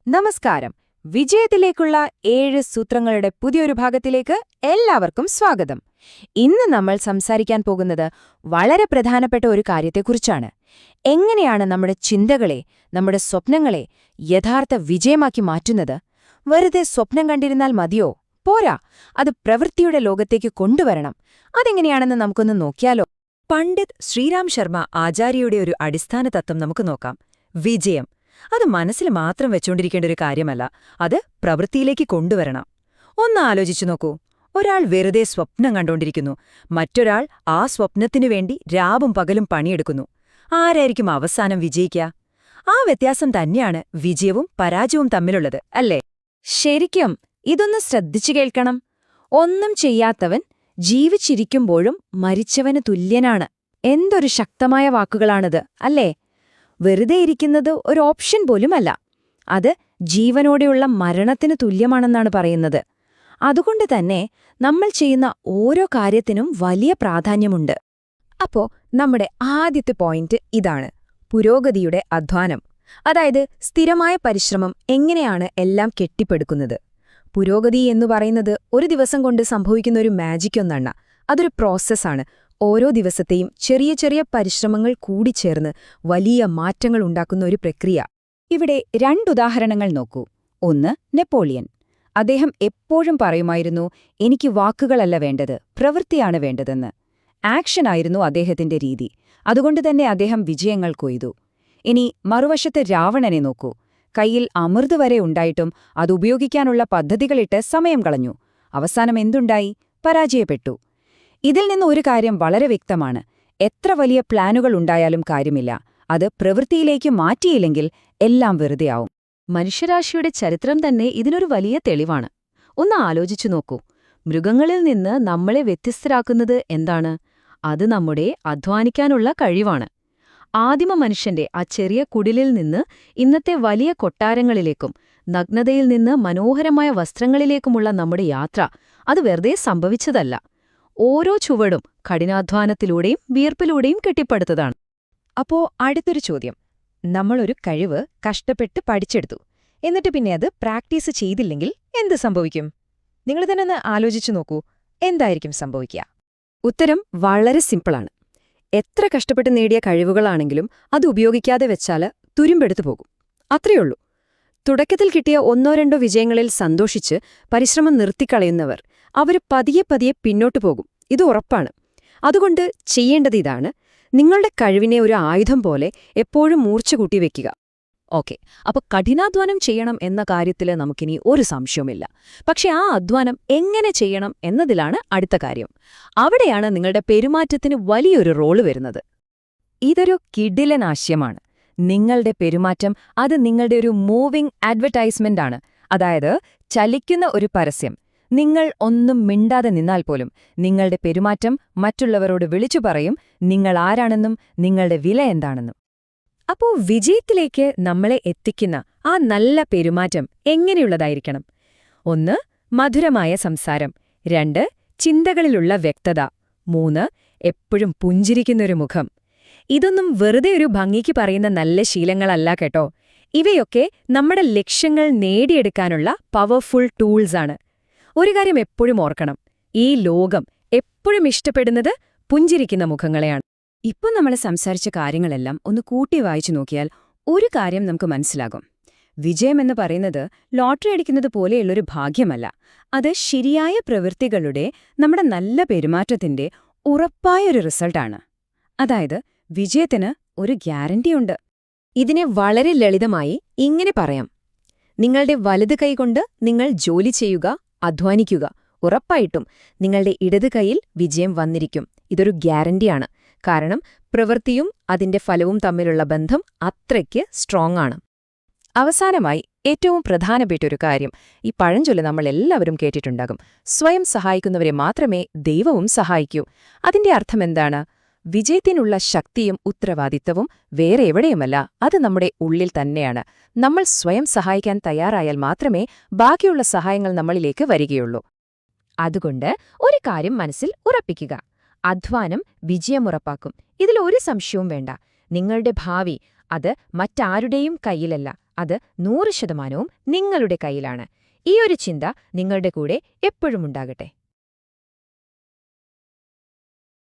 നമസ്കാരം. വിജയത്തിലേക്കുള്ള 7 സൂത്രങ്ങളുടെ പുതിയൊരു ഭാഗത്തിലേക്ക് എല്ലാവർക്കും സ്വാഗതം. ഇന്ന് നമ്മൾ സംസാരിക്കാൻ പോകുന്നത് വളരെ പ്രധാനപ്പെട്ട ഒരു കാര്യത്തെക്കുറിച്ചാണ്. എങ്ങനെയാണ് നമ്മുടെ ചിന്തകളെ, നമ്മുടെ സ്വപ്നങ്ങളെ യഥാർത്ഥ വിജയമാക്കി മാറ്റുന്നത്? വെറുതെ സ്വപ്നം കണ്ടിരുന്നാൽ മതിയോ? പോരാ, അത് പ്രവൃത്തിയുടെ ലോകത്തേക്ക് കൊണ്ടുവരണം. അതെങ്ങനെയാണെന്ന് നമുക്കൊന്ന് നോക്കിയാലോ? പണ്ഡിറ്റ് ശ്രീരാം ശർമ്മ ആചാര്യയുടെ ഒരു അടിസ്ഥാന തത്വം നമുക്ക് നോക്കാം. വിജയം അത് മനസ്സിൽ മാത്രം വെച്ചുകൊണ്ടിരിക്കേണ്ട ഒരു കാര്യമല്ല, അത് പ്രവൃത്തിയിലേക്ക് കൊണ്ടുവരണം. ഒന്ന് ആലോചിച്ചു നോക്കൂ. ഒരാൾ വെറുതെ സ്വപ്നം കണ്ടോണ്ടിരിക്കുന്നു, മറ്റൊരാൾ ആ സ്വപ്നത്തിനു വേണ്ടി രാവും പകലും പണിയെടുക്കുന്നു. ആരായിരിക്കും അവസാനം വിജയിക്കുക? ആ വ്യത്യാസം തന്നെയാണ് വിജയവും പരാജയവും തമ്മിലുള്ളത്, അല്ലേ? ശരിക്കും ഇതൊന്ന് ശ്രദ്ധിച്ചു കേൾക്കണം. ഒന്നും ചെയ്യാത്തവൻ ജീവിച്ചിരിക്കുമ്പോഴും മരിച്ചവന് തുല്യനാണ്. എന്തൊരു ശക്തമായ വാക്കുകളാണിത്, അല്ലേ? വെറുതെ ഇരിക്കുന്നത് ഒരു ഓപ്ഷൻ പോലുമല്ല, അത് ജീവനോടെയുള്ള മരണത്തിന് തുല്യമാണെന്നാണ് പറയുന്നത്. അതുകൊണ്ട് തന്നെ നമ്മൾ ചെയ്യുന്ന ഓരോ കാര്യത്തിനും വലിയ പ്രാധാന്യമുണ്ട്. അപ്പോ നമ്മുടെ ആദ്യത്തെ പോയിന്റ് ഇതാണ്: പുരോഗതിയുടെ അധ്വാനം. അതായത് സ്ഥിരമായ പരിശ്രമം എങ്ങനെയാണ് എല്ലാം കെട്ടിപ്പടുക്കുന്നത്. പുരോഗതി എന്നു പറയുന്നത് ഒരു ദിവസം കൊണ്ട് സംഭവിക്കുന്ന ഒരു മാജിക്കൊന്നല്ല, അതൊരു പ്രോസസ്സാണ്. ഓരോ ദിവസത്തെയും ചെറിയ ചെറിയ പരിശ്രമങ്ങൾ കൂടിച്ചേർന്ന് വലിയ മാറ്റങ്ങൾ ഉണ്ടാക്കുന്ന ഒരു പ്രക്രിയ. ഇവിടെ 2 ഉദാഹരണങ്ങൾ നോക്കൂ. ഒന്ന്, നെപ്പോളിയൻ. അദ്ദേഹം എപ്പോഴും പറയുമായിരുന്നു, എനിക്ക് വാക്കുകളല്ല വേണ്ടത്, പ്രവൃത്തിയാണ് വേണ്ടതെന്ന്. ആക്ഷനായിരുന്നു അദ്ദേഹത്തിന്റെ രീതി. അതുകൊണ്ടുതന്നെ അദ്ദേഹം വിജയങ്ങൾ കൊയ്തു. ഇനി മറുവശത്ത് രാവണനെ നോക്കൂ. കയ്യിൽ അമൃത് വരെ ഉണ്ടായിട്ടും അതുപയോഗിക്കാനുള്ള പദ്ധതികളിട്ട് സമയം കളഞ്ഞു. അവസാനം എന്തുണ്ടായി? പരാജയപ്പെട്ടു. ഇതിൽ നിന്ന് ഒരു കാര്യം വളരെ വ്യക്തമാണ്: എത്ര വലിയ പ്ലാനുകൾ ഉണ്ടായാലും കാര്യമില്ല, അത് പ്രവൃത്തിയിലേക്ക് മാറ്റിയില്ലെങ്കിൽ എല്ലാം വെറുതെയാവും. മനുഷ്യരാശിയുടെ ചരിത്രം തന്നെ ഇതിനൊരു വലിയ തെളിവാണ്. ഒന്ന് ആലോചിച്ചു നോക്കൂ. മൃഗങ്ങളിൽ നിന്ന് നമ്മളെ വ്യത്യസ്തരാക്കുന്നത് എന്താണ്? അത് നമ്മുടെ അധ്വാനിക്കാനുള്ള കഴിവാണ്. ആദിമ മനുഷ്യന്റെ ആ ചെറിയ കുടിലിൽ നിന്ന് ഇന്നത്തെ വലിയ കൊട്ടാരങ്ങളിലേക്കും നഗ്നതയിൽ നിന്ന് മനോഹരമായ വസ്ത്രങ്ങളിലേക്കുമുള്ള നമ്മുടെ യാത്ര അത് വെറുതെ സംഭവിച്ചതല്ല. ഓരോ ചുവടും കഠിനാധ്വാനത്തിലൂടെയും വിയർപ്പിലൂടെയും കെട്ടിപ്പടുത്തതാണ്. അപ്പോ അടുത്തൊരു ചോദ്യം: നമ്മളൊരു കഴിവ് കഷ്ടപ്പെട്ട് പഠിച്ചെടുത്തു, എന്നിട്ട് പിന്നെ അത് പ്രാക്ടീസ് ചെയ്തില്ലെങ്കിൽ എന്ത് സംഭവിക്കും? നിങ്ങൾ തന്നെ ഒന്ന് ആലോചിച്ചു നോക്കൂ. എന്തായിരിക്കും സംഭവിക്കുക? ഉത്തരം വളരെ സിമ്പിളാണ്. എത്ര കഷ്ടപ്പെട്ട് നേടിയ കഴിവുകളാണെങ്കിലും അത് ഉപയോഗിക്കാതെ വെച്ചാൽ തുരുമ്പെടുത്തു പോകും. അത്രയുള്ളൂ. തുടക്കത്തിൽ കിട്ടിയ 1-2 വിജയങ്ങളിൽ സന്തോഷിച്ച് പരിശ്രമം നിർത്തിക്കളയുന്നവർ അവർ പതിയെ പതിയെ പിന്നോട്ടു പോകും. ഇത് ഉറപ്പാണ്. അതുകൊണ്ട് ചെയ്യേണ്ടത് ഇതാണ്: നിങ്ങളുടെ കഴിവിനെ ഒരു ആയുധം പോലെ എപ്പോഴും മൂർച്ച കൂട്ടി വെക്കുക. ഓക്കെ, അപ്പോൾ കഠിനാധ്വാനം ചെയ്യണം എന്ന കാര്യത്തിൽ നമുക്കിനി ഒരു സംശയവുമില്ല. പക്ഷെ ആ അധ്വാനം എങ്ങനെ ചെയ്യണം എന്നതിലാണ് അടുത്ത കാര്യം. അവിടെയാണ് നിങ്ങളുടെ പെരുമാറ്റത്തിന് വലിയൊരു റോള് വരുന്നത്. ഇതൊരു കിടിലൻ ആശയമാണ്. നിങ്ങളുടെ പെരുമാറ്റം അത് നിങ്ങളുടെ ഒരു മൂവിംഗ് അഡ്വർടൈസ്മെന്റ് ആണ്. അതായത് ചലിക്കുന്ന ഒരു പരസ്യം. നിങ്ങൾ ഒന്നും മിണ്ടാതെ നിന്നാൽ പോലും നിങ്ങളുടെ പെരുമാറ്റം മറ്റുള്ളവരോട് വിളിച്ചു പറയും നിങ്ങൾ ആരാണെന്നും നിങ്ങളുടെ വില എന്താണെന്നും. അപ്പോ വിജയത്തിലേക്ക് നമ്മളെ എത്തിക്കുന്ന ആ നല്ല പെരുമാറ്റം എങ്ങനെയുള്ളതായിരിക്കണം? 1. മധുരമായ സംസാരം. 2. ചിന്തകളിലുള്ള വ്യക്തത. 3. എപ്പോഴും പുഞ്ചിരിക്കുന്നൊരു മുഖം. ഇതൊന്നും വെറുതെ ഒരു ഭംഗിക്ക് പറയുന്ന നല്ല ശീലങ്ങളല്ല കേട്ടോ. ഇവയൊക്കെ നമ്മുടെ ലക്ഷ്യങ്ങൾ നേടിയെടുക്കാനുള്ള പവർഫുൾ ടൂൾസാണ്. ഒരു കാര്യം എപ്പോഴും ഓർക്കണം: ഈ ലോകം എപ്പോഴും ഇഷ്ടപ്പെടുന്നത് പുഞ്ചിരിക്കുന്ന മുഖങ്ങളെയാണ്. ഇപ്പോൾ നമ്മൾ സംസാരിച്ച കാര്യങ്ങളെല്ലാം ഒന്ന് കൂട്ടി വായിച്ചു നോക്കിയാൽ ഒരു കാര്യം നമുക്ക് മനസ്സിലാകും. വിജയമെന്ന് പറയുന്നത് ലോട്ടറി അടിക്കുന്നത് പോലെയുള്ളൊരു ഭാഗ്യമല്ല. അത് ശരിയായ പ്രവൃത്തികളുടെ, നമ്മുടെ നല്ല പെരുമാറ്റത്തിന്റെ ഉറപ്പായൊരു റിസൾട്ടാണ്. അതായത് വിജയത്തിന് ഒരു ഗ്യാരണ്ടിയുണ്ട്. ഇതിനെ വളരെ ലളിതമായി ഇങ്ങനെ പറയാം: നിങ്ങളുടെ വലത് കൈകൊണ്ട് നിങ്ങൾ ജോലി ചെയ്യുക, അധ്വാനിക്കുക. ഉറപ്പായിട്ടും നിങ്ങളുടെ ഇടത് കൈയിൽ വിജയം വന്നിരിക്കും. ഇതൊരു ഗ്യാരണ്ടിയാണ്. കാരണം പ്രവൃത്തിയും അതിന്റെ ഫലവും തമ്മിലുള്ള ബന്ധം അത്രയ്ക്ക് സ്ട്രോങ് ആണ്. അവസാനമായി ഏറ്റവും പ്രധാനപ്പെട്ടൊരു കാര്യം, ഈ പഴഞ്ചൊല്ല് നമ്മൾ എല്ലാവരും കേട്ടിട്ടുണ്ടാകും: സ്വയം സഹായിക്കുന്നവരെ മാത്രമേ ദൈവവും സഹായിക്കൂ. അതിന്റെ അർത്ഥമെന്താണ്? വിജയത്തിനുള്ള ശക്തിയും ഉത്തരവാദിത്തവും വേറെ എവിടെയുമല്ല, അത് നമ്മുടെ ഉള്ളിൽ തന്നെയാണ്. നമ്മൾ സ്വയം സഹായിക്കാൻ തയ്യാറായാൽ മാത്രമേ ബാക്കിയുള്ള സഹായങ്ങൾ നമ്മളിലേക്ക് വരികയുള്ളൂ. അതുകൊണ്ട് ഒരു കാര്യം മനസ്സിൽ ഉറപ്പിക്കുക: അധ്വാനം വിജയമുറപ്പാക്കും. ഇതിലൊരു സംശയവും വേണ്ട. നിങ്ങളുടെ ഭാവി അത് മറ്റാരുടെയും കയ്യിലല്ല, അത് 100% നിങ്ങളുടെ കയ്യിലാണ്. ഈ ഒരു ചിന്ത നിങ്ങളുടെ കൂടെ എപ്പോഴും ഉണ്ടാകട്ടെ.